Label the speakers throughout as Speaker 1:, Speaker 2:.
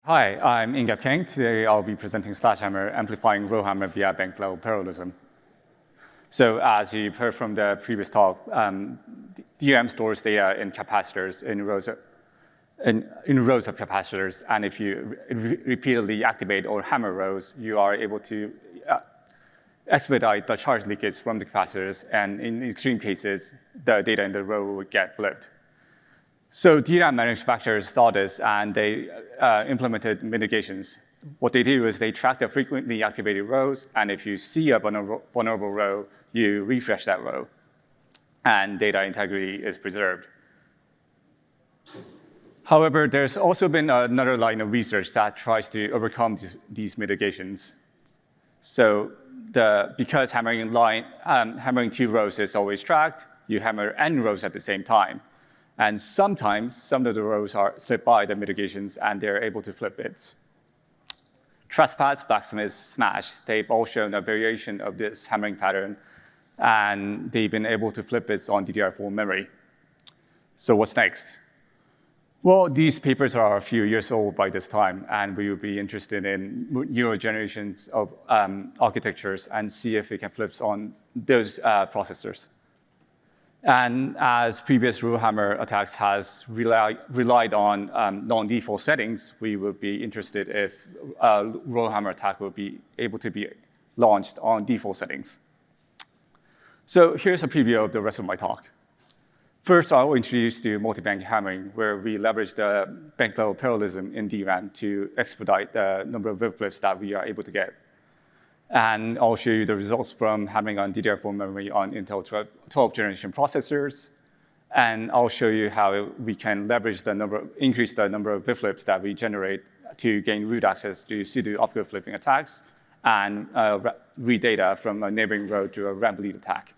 Speaker 1: Hi, I'm Ingab Kang. Today I'll be presenting SledgeHammer, amplifying Rowhammer via bank-level parallelism. So as you've heard from the previous talk, DRAM stores data in capacitors in rows of capacitors, and if you repeatedly activate or hammer rows, you are able to expedite the charge leakage from the capacitors, and in extreme cases, the data in the row would get flipped. So DRAM manufacturers saw this, and they implemented mitigations. What they do is they track the frequently activated rows, and if you see a vulnerable row, you refresh that row, and data integrity is preserved. However, there's also been another line of research that tries to overcome these mitigations. So because hammering two rows is always tracked, you hammer n rows at the same time. And sometimes, some of the rows are slipped by the mitigations, and they're able to flip bits. Trespass, blacksmith, smash, they've all shown a variation of this hammering pattern, and they've been able to flip bits on DDR4 memory. So what's next? Well, these papers are a few years old by this time, and we will be interested in newer generations of architectures and see if we can flip on those processors. And as previous Rowhammer attacks has relied on non-default settings, we would be interested if a Rowhammer attack will be able to be launched on default settings. So here's a preview of the rest of my talk. First, I will introduce to multi-bank hammering, where we leverage the bank-level parallelism in DRAM to expedite the number of flips that we are able to get. And I'll show you the results from hammering on DDR4 memory on Intel 12th generation processors. And I'll show you how we can leverage increase the number of flips that we generate to gain root access to pseudo opcode flipping attacks and read data from a neighboring row to a ramp lead attack.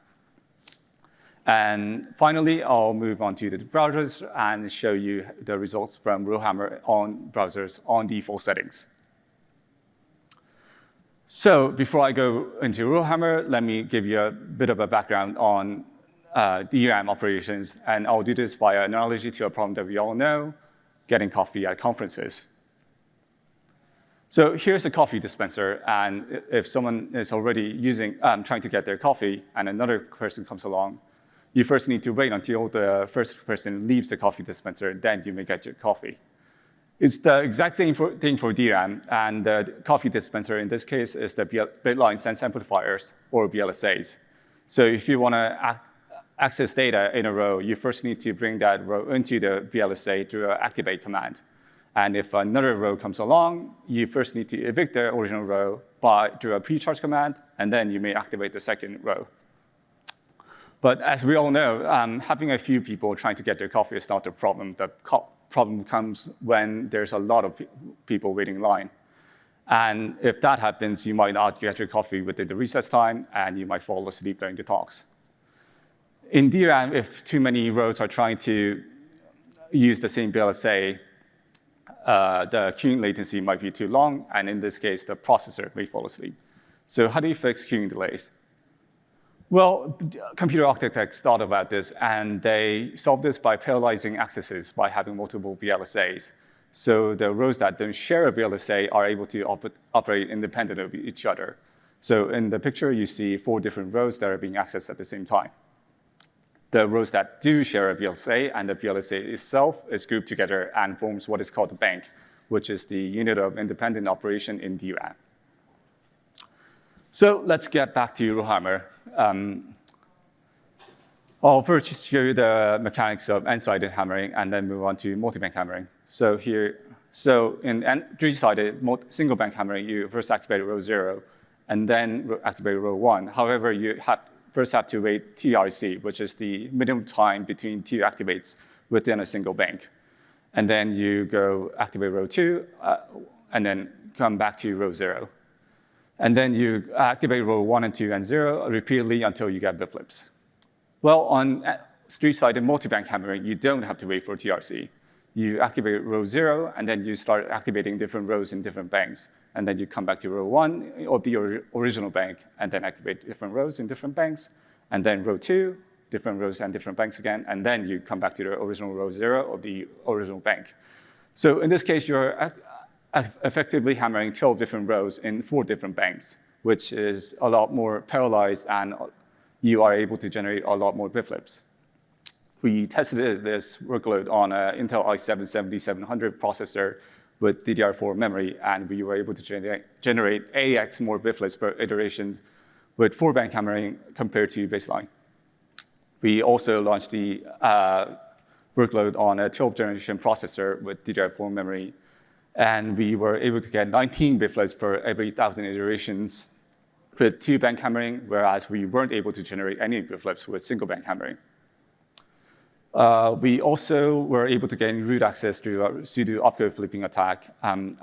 Speaker 1: And finally, I'll move on to the browsers and show you the results from Rowhammer on browsers on default settings. So before I go into Rowhammer, let me give you a bit of a background on DRAM operations, and I'll do this by an analogy to a problem that we all know, getting coffee at conferences. So here's a coffee dispenser, and if someone is already trying to get their coffee, and another person comes along, you first need to wait until the first person leaves the coffee dispenser, then you may get your coffee. It's the exact same thing for DRAM, and the coffee dispenser in this case is the bitline sense amplifiers, or BLSAs. So if you want to access data in a row, you first need to bring that row into the BLSA through an activate command. And if another row comes along, you first need to evict the original row through a pre-charge command, and then you may activate the second row. But as we all know, having a few people trying to get their coffee is not the problem. The problem comes when there's a lot of people waiting in line. And if that happens, you might not get your coffee within the recess time, and you might fall asleep during the talks. In DRAM, if too many rows are trying to use the same BLSA, the queuing latency might be too long, and in this case, the processor may fall asleep. So how do you fix queuing delays? Well, computer architects thought about this, and they solved this by parallelizing accesses by having multiple BLSAs. So the rows that don't share a BLSA are able to operate independent of each other. So in the picture, you see 4 different rows that are being accessed at the same time. The rows that do share a BLSA and the BLSA itself is grouped together and forms what is called a bank, which is the unit of independent operation in DRAM. So let's get back to Rowhammer. I'll first show you the mechanics of n-sided hammering and then move on to multi-bank hammering. So in three-sided single bank hammering, you first activate row 0 and then activate row 1. However, you first have to wait TRC, which is the minimum time between 2 activates within a single bank. And then you go activate row 2 and then come back to row 0. And then you activate row 1 and 2 and 0 repeatedly until you get bit flips. Well, on street-sided multi-bank hammering, you don't have to wait for TRC. You activate row 0, and then you start activating different rows in different banks. And then you come back to row 1 of the original bank, and then activate different rows in different banks. And then row 2, different rows and different banks again. And then you come back to the original row 0 of the original bank. So in this case, you're effectively hammering 12 different rows in 4 different banks, which is a lot more parallelized, and you are able to generate a lot more bit flips. We tested this workload on an Intel i7-7700 processor with DDR4 memory, and we were able to generate AX more bit flips per iteration with 4-bank hammering compared to baseline. We also launched the workload on a 12th generation processor with DDR4 memory, and we were able to get 19 bit flips per every 1,000 iterations with 2-bank hammering, whereas we weren't able to generate any bit flips with single-bank hammering. We also were able to gain root access through a pseudo opcode flipping attack, and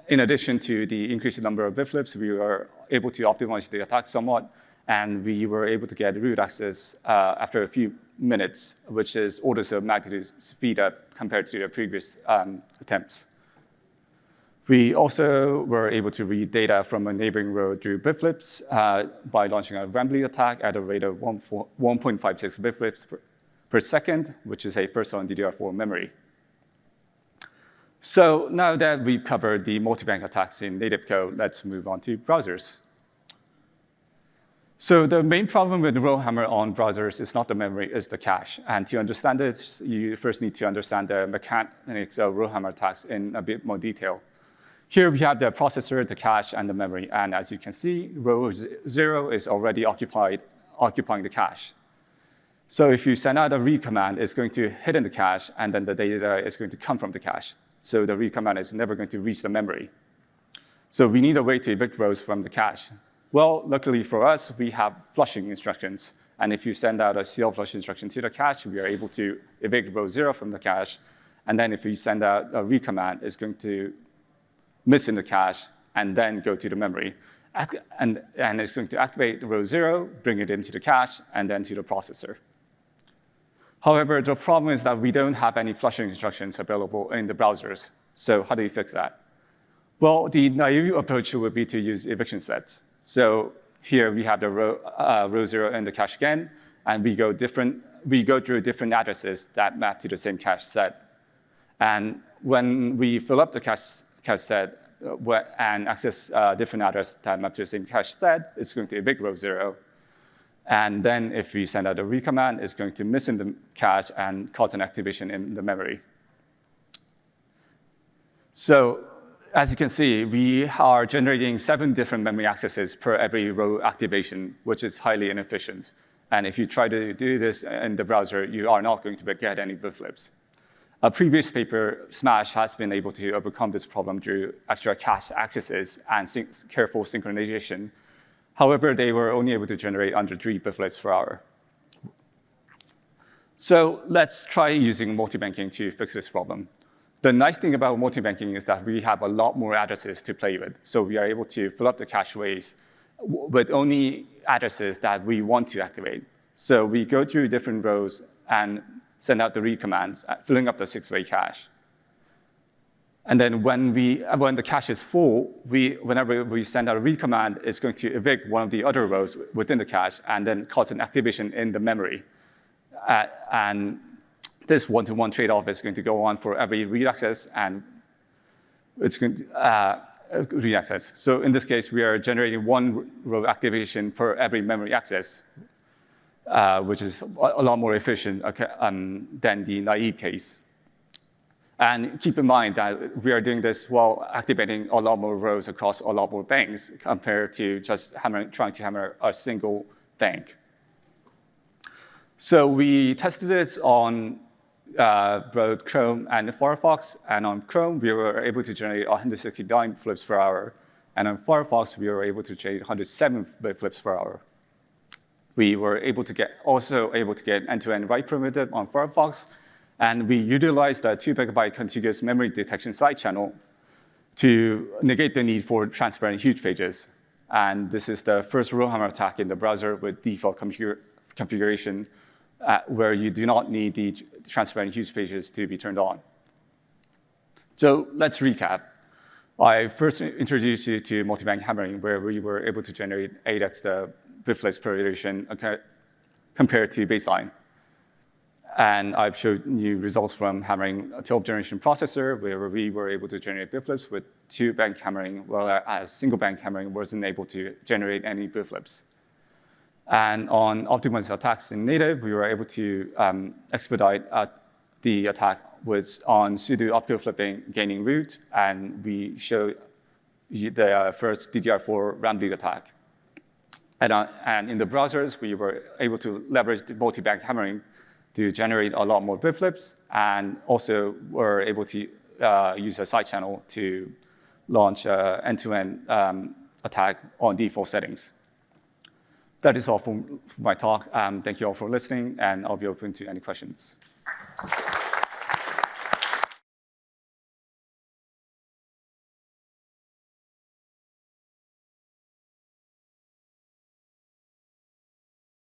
Speaker 1: in addition to the increased number of bit flips, we were able to optimize the attack somewhat, and we were able to get root access after a few minutes, which is orders of magnitude speed up compared to the previous attempts. We also were able to read data from a neighboring row through bit flips by launching a rambly attack at a rate of 1.56 bit flips per second, which is a first on DDR4 memory. So now that we've covered the multi-bank attacks in native code, let's move on to browsers. So the main problem with Rowhammer on browsers is not the memory, it's the cache. And to understand this, you first need to understand the mechanics of Rowhammer attacks in a bit more detail. Here we have the processor, the cache, and the memory. And as you can see, row 0 is already occupying the cache. So if you send out a read command, it's going to hit in the cache, and then the data is going to come from the cache. So the read command is never going to reach the memory. So we need a way to evict rows from the cache. Well, luckily for us, we have flushing instructions. And if you send out a CLFlush instruction to the cache, we are able to evict row 0 from the cache. And then if we send out a read command, it's going to miss in the cache and then go to the memory. And it's going to activate row 0, bring it into the cache, and then to the processor. However, the problem is that we don't have any flushing instructions available in the browsers. So how do you fix that? Well, the naive approach would be to use eviction sets. So here we have the row 0 in the cache again, and we go through different addresses that map to the same cache set. And when we fill up the cache set and access different address that map to the same cache set, it's going to evict row 0. And then if we send out a read command, it's going to miss in the cache and cause an activation in the memory. So as you can see, we are generating 7 different memory accesses per every row activation, which is highly inefficient. And if you try to do this in the browser, you are not going to get any bit flips. A previous paper, Smash, has been able to overcome this problem through extra cache accesses and careful synchronization. However, they were only able to generate under 3 bit flips per hour. So let's try using multi-banking to fix this problem. The nice thing about multi-banking is that we have a lot more addresses to play with. So we are able to fill up the cache ways with only addresses that we want to activate. So we go through different rows and send out the read commands, filling up the 6-way cache. And then when the cache is full, whenever we send out a read command, it's going to evict one of the other rows within the cache and then cause an activation in the memory. And this one-to-one trade-off is going to go on for every read access, and it's going to read access. So in this case, we are generating 1 row activation per every memory access, which is a lot more efficient than the naive case. And keep in mind that we are doing this while activating a lot more rows across a lot more banks compared to just trying to hammer a single bank. So we tested this on both Chrome and Firefox. And on Chrome, we were able to generate 169 flips per hour. And on Firefox, we were able to generate 107 flips per hour. We were also able to get end-to-end write primitive on Firefox. And we utilized a 2 megabyte contiguous memory detection side channel to negate the need for transparent huge pages. And this is the first Rowhammer attack in the browser with default configuration where you do not need the transparent huge pages to be turned on. So let's recap. I first introduced you to multi-bank hammering, where we were able to generate 8x the bit flips per iteration compared to baseline. And I've showed you results from hammering a 12th generation processor, where we were able to generate bit flips with 2-bank hammering, whereas single-bank hammering wasn't able to generate any bit flips. And on optimized attacks in native, we were able to expedite the attack on pseudo uphill flipping gaining root, and we showed the first DDR4 RAM lead attack. And in the browsers, we were able to leverage the multi-bank hammering to generate a lot more bit flips, and also were able to use a side channel to launch an end-to-end attack on default settings. That is all for my talk. Thank you all for listening, and I'll be open to any questions.